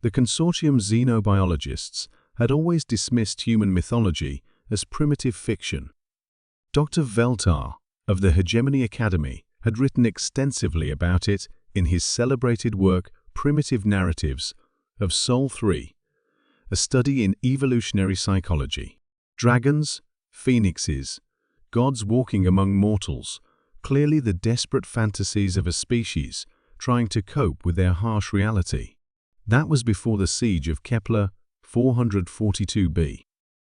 The consortium's xenobiologists had always dismissed human mythology as primitive fiction. Dr. Veltar of the Hegemony Academy had written extensively about it in his celebrated work Primitive Narratives of Sol 3, a study in evolutionary psychology. Dragons, phoenixes, gods walking among mortals, clearly the desperate fantasies of a species trying to cope with their harsh reality. That was before the siege of Kepler 442b.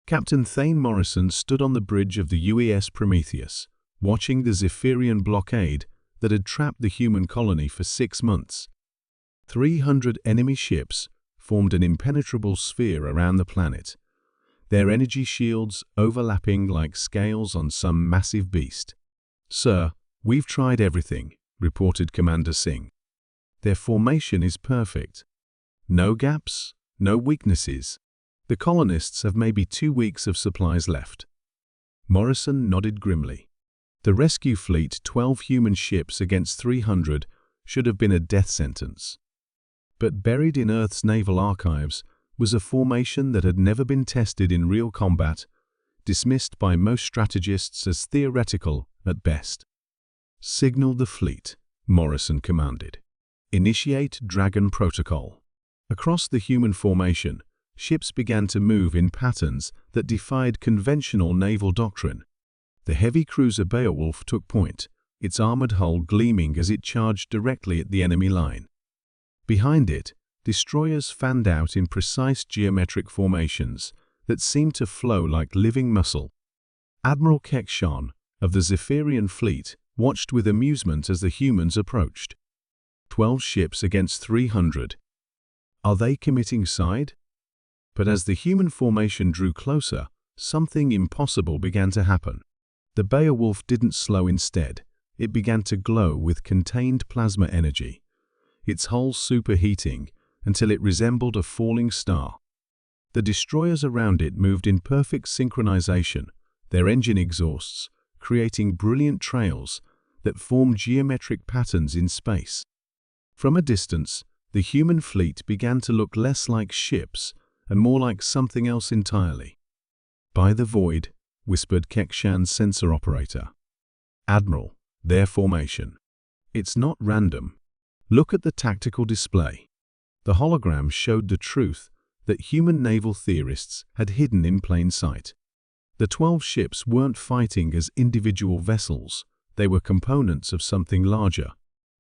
Captain Thane Morrison stood on the bridge of the UES Prometheus, watching the Zephyrian blockade that had trapped the human colony for 6 months. 300 enemy ships formed an impenetrable sphere around the planet, their energy shields overlapping like scales on some massive beast. "Sir, we've tried everything," reported Commander Singh. "Their formation is perfect. No gaps, no weaknesses. The colonists have maybe 2 weeks of supplies left." Morrison nodded grimly. The rescue fleet, 12 human ships against 300, should have been a death sentence. But buried in Earth's naval archives was a formation that had never been tested in real combat, dismissed by most strategists as theoretical at best. "Signal the fleet," Morrison commanded. "Initiate Dragon Protocol." Across the human formation, ships began to move in patterns that defied conventional naval doctrine. The heavy cruiser Beowulf took point, its armored hull gleaming as it charged directly at the enemy line. Behind it, destroyers fanned out in precise geometric formations that seemed to flow like living muscle. Admiral Kekshan of the Zephyrian fleet watched with amusement as the humans approached. 12 ships against 300. Are they committing suicide? But as the human formation drew closer, something impossible began to happen. The Beowulf didn't slow instead. It began to glow with contained plasma energy, its hull superheating until it resembled a falling star. The destroyers around it moved in perfect synchronization, their engine exhausts creating brilliant trails that formed geometric patterns in space. From a distance, the human fleet began to look less like ships and more like something else entirely. "By the void," whispered Kekshan's sensor operator. "Admiral, their formation. It's not random. Look at the tactical display." The hologram showed the truth that human naval theorists had hidden in plain sight. The 12 ships weren't fighting as individual vessels, they were components of something larger.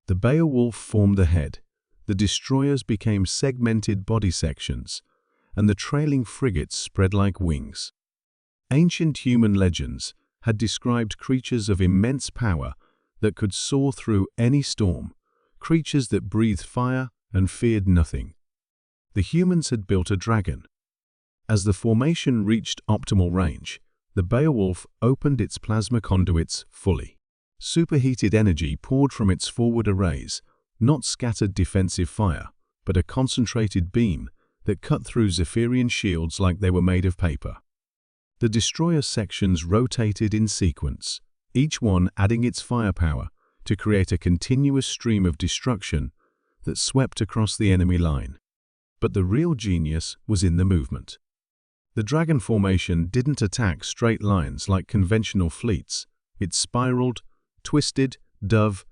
The Beowulf formed the head, the destroyers became segmented body sections, and the trailing frigates spread like wings. Ancient human legends had described creatures of immense power that could soar through any storm, creatures that breathed fire and feared nothing. The humans had built a dragon. As the formation reached optimal range, the Beowulf opened its plasma conduits fully. Superheated energy poured from its forward arrays, not scattered defensive fire, but a concentrated beam that cut through Zephyrian shields like they were made of paper. The destroyer sections rotated in sequence, each one adding its firepower to create a continuous stream of destruction that swept across the enemy line. But the real genius was in the movement. The dragon formation didn't attack straight lines like conventional fleets. It spiraled, twisted, dove,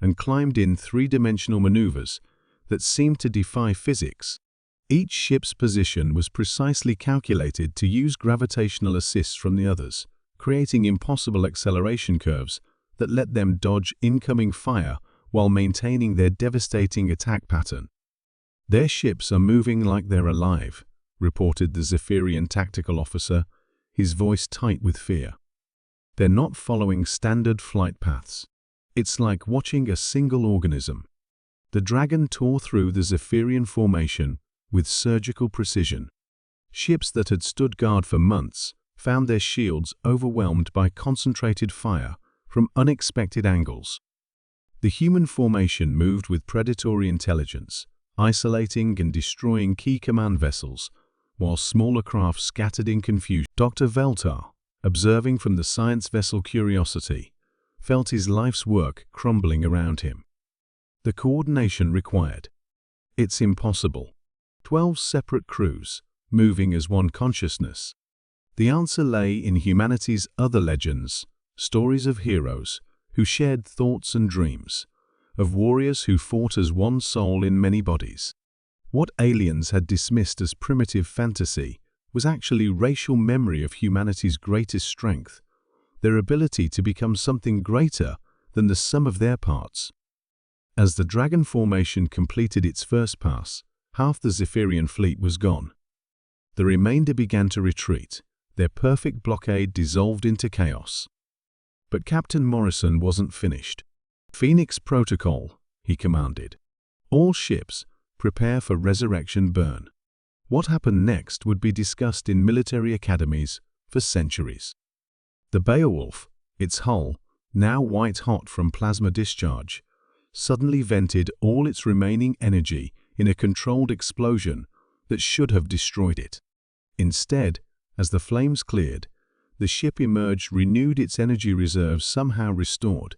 and climbed in 3-dimensional maneuvers that seemed to defy physics. Each ship's position was precisely calculated to use gravitational assists from the others, creating impossible acceleration curves that let them dodge incoming fire while maintaining their devastating attack pattern. "Their ships are moving like they're alive," reported the Zephyrian tactical officer, his voice tight with fear. "They're not following standard flight paths. It's like watching a single organism." The dragon tore through the Zephyrian formation with surgical precision. Ships that had stood guard for months found their shields overwhelmed by concentrated fire from unexpected angles. The human formation moved with predatory intelligence, isolating and destroying key command vessels, while smaller craft scattered in confusion. Dr. Veltar, observing from the science vessel Curiosity, felt his life's work crumbling around him. The coordination required. "It's impossible." 12 separate crews, moving as one consciousness. The answer lay in humanity's other legends, stories of heroes who shared thoughts and dreams, of warriors who fought as one soul in many bodies. What aliens had dismissed as primitive fantasy was actually racial memory of humanity's greatest strength, their ability to become something greater than the sum of their parts. As the Dragon formation completed its first pass, half the Zephyrian fleet was gone. The remainder began to retreat, their perfect blockade dissolved into chaos. But Captain Morrison wasn't finished. "Phoenix Protocol," he commanded. "All ships, prepare for resurrection burn." What happened next would be discussed in military academies for centuries. The Beowulf, its hull, now white-hot from plasma discharge, suddenly vented all its remaining energy in a controlled explosion that should have destroyed it. Instead, as the flames cleared, the ship emerged renewed, its energy reserves somehow restored,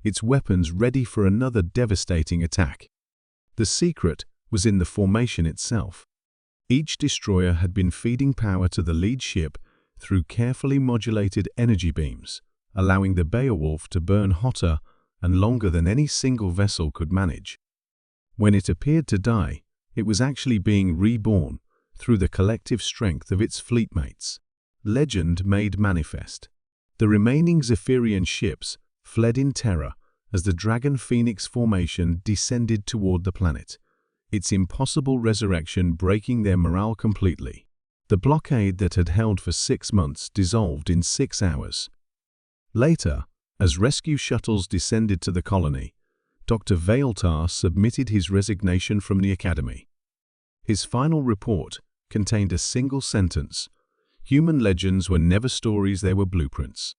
its weapons ready for another devastating attack. The secret was in the formation itself. Each destroyer had been feeding power to the lead ship through carefully modulated energy beams, allowing the Beowulf to burn hotter and longer than any single vessel could manage. When it appeared to die, it was actually being reborn through the collective strength of its fleetmates. Legend made manifest. The remaining Zephyrian ships fled in terror as the Dragon Phoenix formation descended toward the planet, its impossible resurrection breaking their morale completely. The blockade that had held for 6 months dissolved in 6 hours. Later, as rescue shuttles descended to the colony, Dr. Veiltar submitted his resignation from the Academy. His final report contained a single sentence: "Human legends were never stories, they were blueprints."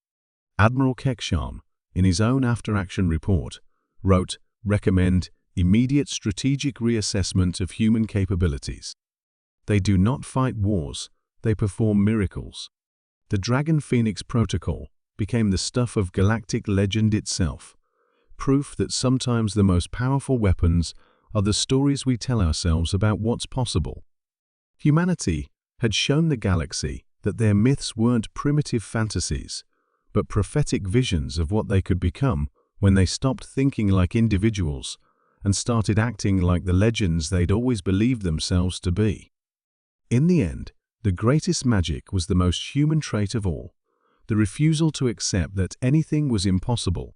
Admiral Kekshan, in his own after-action report, wrote, "Recommend immediate strategic reassessment of human capabilities. They do not fight wars, they perform miracles." The Dragon Phoenix Protocol became the stuff of galactic legend itself, proof that sometimes the most powerful weapons are the stories we tell ourselves about what's possible. Humanity had shown the galaxy that their myths weren't primitive fantasies, but prophetic visions of what they could become when they stopped thinking like individuals and started acting like the legends they'd always believed themselves to be. In the end, the greatest magic was the most human trait of all, the refusal to accept that anything was impossible